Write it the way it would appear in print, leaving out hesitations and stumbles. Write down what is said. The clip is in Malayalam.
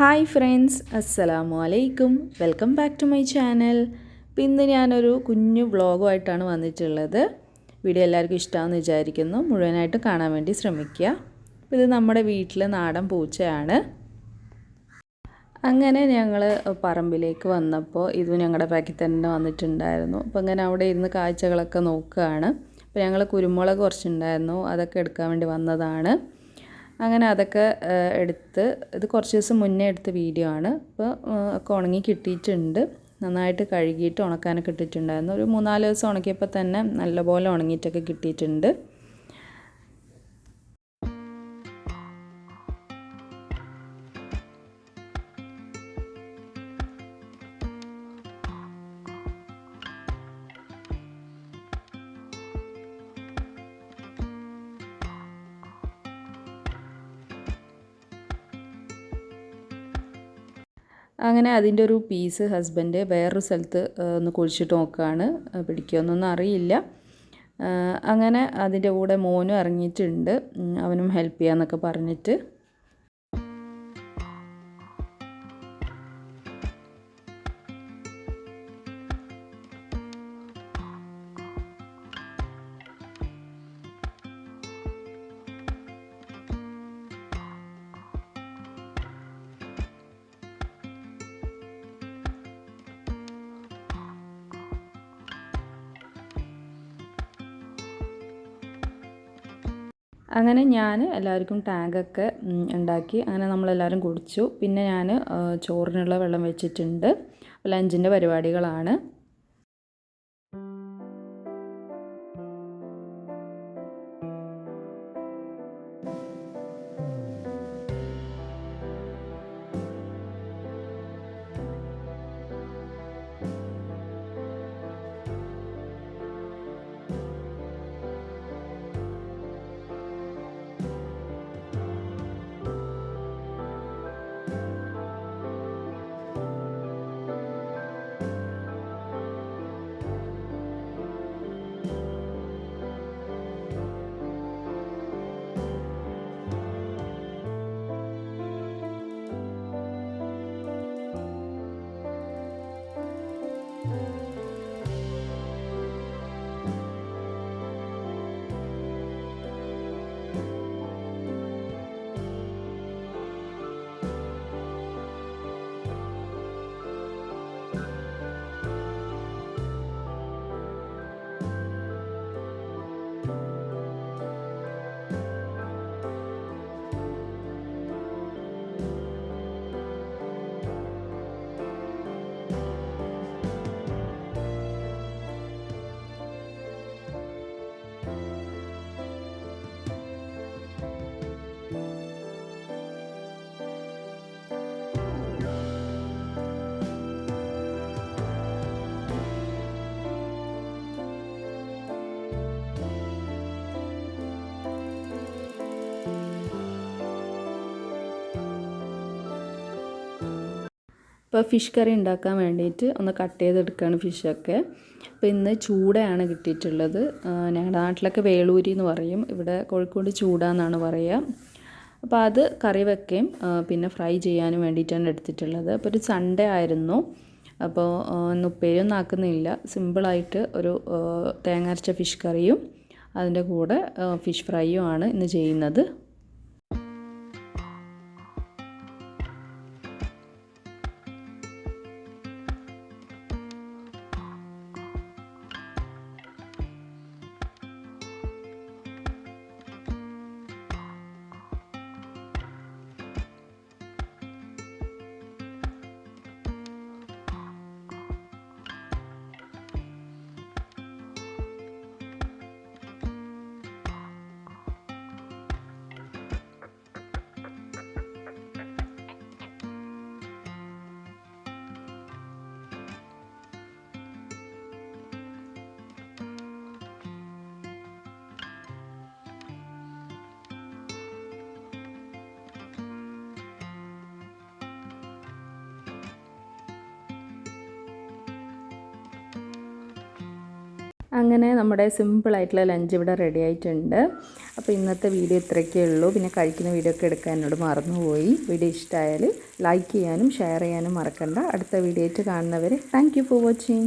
ഹായ് ഫ്രണ്ട്സ്, അസ്സലാമു അലൈക്കും. Welcome back to my channel. അപ്പോൾ ഇന്ന് ഞാനൊരു കുഞ്ഞു വ്ളോഗുമായിട്ടാണ് വന്നിട്ടുള്ളത്. വീഡിയോ എല്ലാവർക്കും ഇഷ്ടമാണെന്ന് വിചാരിക്കുന്നു. മുഴുവനായിട്ട് കാണാൻ വേണ്ടി ശ്രമിക്കുക. അപ്പോൾ ഇത് നമ്മുടെ വീട്ടിലെ നാടൻ പൂച്ചയാണ്. അങ്ങനെ ഞങ്ങൾ പറമ്പിലേക്ക് വന്നപ്പോൾ ഇത് ഞങ്ങളുടെ ബാക്കിൽ തന്നെ വന്നിട്ടുണ്ടായിരുന്നു. അപ്പോൾ അങ്ങനെ അവിടെ ഇരുന്ന് കാഴ്ചകളൊക്കെ നോക്കുകയാണ്. അപ്പോൾ ഞങ്ങൾ കുരുമുളക് കുറച്ചുണ്ടായിരുന്നു, അതൊക്കെ എടുക്കാൻ വേണ്ടി വന്നതാണ്. അങ്ങനെ അതൊക്കെ എടുത്ത് ഇത് കുറച്ച് ദിവസം മുന്നേ എടുത്ത വീഡിയോ ആണ്. അപ്പോൾ ഒക്കെ ഉണങ്ങി കിട്ടിയിട്ടുണ്ട്. നന്നായിട്ട് കഴുകിയിട്ട് ഉണക്കാനൊക്കെ ഇട്ടിട്ടുണ്ടായിരുന്നു. ഒരു 3-4 ദിവസം ഉണക്കിയപ്പോൾ തന്നെ നല്ലപോലെ ഉണങ്ങിയിട്ടൊക്കെ കിട്ടിയിട്ടുണ്ട്. അങ്ങനെ അതിൻ്റെ ഒരു പീസ് ഹസ്ബൻഡ് വേറൊരു സ്ഥലത്ത് ഒന്ന് കുഴിച്ചിട്ട് നോക്കുകയാണ്. പിടിക്കുമെന്നൊന്നും അറിയില്ല. അങ്ങനെ അതിൻ്റെ കൂടെ മോനും ഇറങ്ങിയിട്ടുണ്ട്, അവനും ഹെൽപ്പ് ചെയ്യാമെന്നൊക്കെ പറഞ്ഞിട്ട്. അങ്ങനെ ഞാൻ എല്ലാവർക്കും ടാങ്കൊക്കെ ഉണ്ടാക്കി. അങ്ങനെ നമ്മളെല്ലാവരും കുടിച്ചു. പിന്നെ ഞാൻ ചോറിനുള്ള വെള്ളം വെച്ചിട്ടുണ്ട്. ലഞ്ചിൻ്റെ പരിപാടികളാണ്. ഇപ്പോൾ ഫിഷ് കറി ഉണ്ടാക്കാൻ വേണ്ടിയിട്ട് ഒന്ന് കട്ട് ചെയ്തെടുക്കുകയാണ് ഫിഷൊക്കെ. അപ്പോൾ ഇന്ന് ചൂടയാണ് കിട്ടിയിട്ടുള്ളത്. ഞങ്ങളുടെ നാട്ടിലൊക്കെ വേളൂരി എന്ന് പറയും, ഇവിടെ കോഴിക്കോട് ചൂട എന്നാണ് പറയുക. അപ്പോൾ അത് കറി വെക്കുകയും പിന്നെ ഫ്രൈ ചെയ്യാനും വേണ്ടിയിട്ടാണ് എടുത്തിട്ടുള്ളത്. അപ്പോൾ ഒരു സൺഡേ ആയിരുന്നു. അപ്പോൾ ഇന്ന് ഉപ്പേരിയൊന്നും ആക്കുന്നില്ല. സിമ്പിളായിട്ട് ഒരു തേങ്ങ അരച്ച ഫിഷ് കറിയും അതിൻ്റെ കൂടെ ഫിഷ് ഫ്രൈയും ആണ് ഇന്ന് ചെയ്യുന്നത്. അങ്ങനെ നമ്മുടെ സിമ്പിളായിട്ടുള്ള ലഞ്ച് ഇവിടെ റെഡി ആയിട്ടുണ്ട്. അപ്പോൾ ഇന്നത്തെ വീഡിയോ ഇത്രയൊക്കെ ഉള്ളൂ. പിന്നെ കഴിക്കുന്ന വീഡിയോ ഒക്കെ എടുക്കാൻ എന്നോട് മറന്നുപോയി. വീഡിയോ ഇഷ്ടമായാൽ ലൈക്ക് ചെയ്യാനും ഷെയർ ചെയ്യാനും മറക്കണ്ട. അടുത്ത വീഡിയോ ആയിട്ട് കാണുന്നവരെ താങ്ക് യു ഫോർ വാച്ചിങ്.